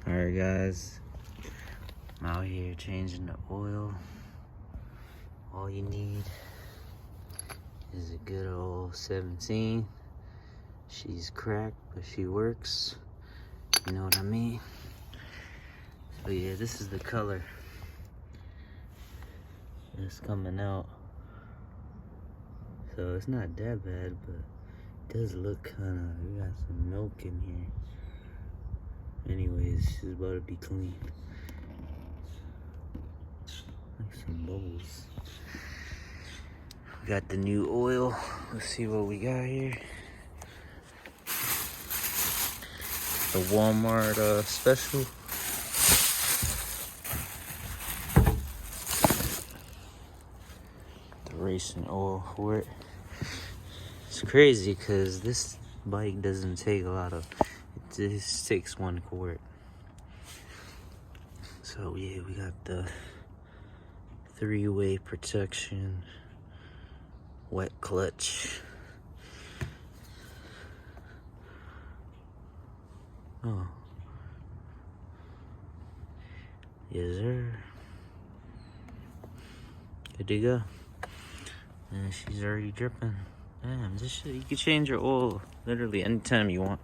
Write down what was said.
Alright guys, I'm out here changing the oil. All you need is a good old 17. She's cracked, but she works. You know what I mean? So yeah, this is the color that's coming out. So it's not that bad, but it does look kinda, we got some milk in here. Anyways, she's about to be clean. Like some bubbles. We got the new oil. Let's see what we got here. The Walmart special. The racing oil for it. It's crazy because this bike doesn't take a lot of, it just takes 1 quart. So yeah, we got the 3-way protection, wet clutch. Oh. Yes, sir. Good to go. And she's already dripping. Damn, this shit, you can change your oil literally anytime you want.